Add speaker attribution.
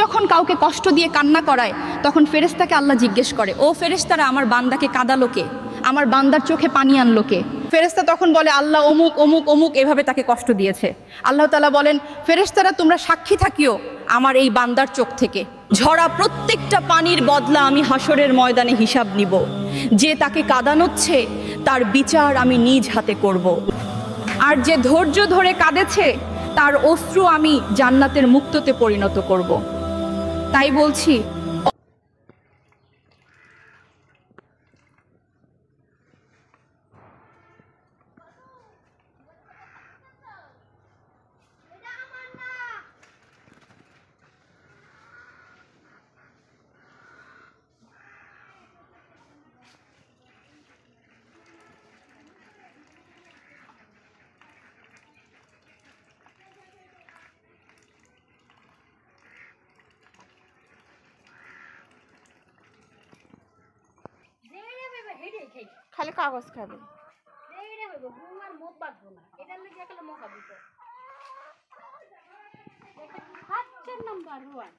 Speaker 1: যখন কাউকে কষ্ট দিয়ে কান্না করায় তখন ফেরেশতাকে আল্লাহ জিজ্ঞেস করে, ও ফেরেশতারা আমার বান্দাকে কাঁদালো কে, আমার বান্দার চোখে পানি আনলো কে? ফেরেশতা তখন বলে, আল্লাহ অমুক অমুক অমুক এভাবে তাকে কষ্ট দিয়েছে। আল্লাহ তাআলা বলেন, ফেরেশতারা তোমরা সাক্ষী থাকিও আমার এই বান্দার চোখ থেকে ঝরা প্রত্যেকটা পানির বদলা আমি হাসরের ময়দানে হিসাব নিব। যে তাকে কাঁদানোচ্ছে তার বিচার আমি নিজ হাতে করব। আর যে ধৈর্য ধরে কাঁদেছে তার অশ্রু আমি জান্নাতের মুক্ততে পরিণত করব। তাই বলছি,
Speaker 2: খালি কাগজ খাবে।
Speaker 3: নাম্বার 1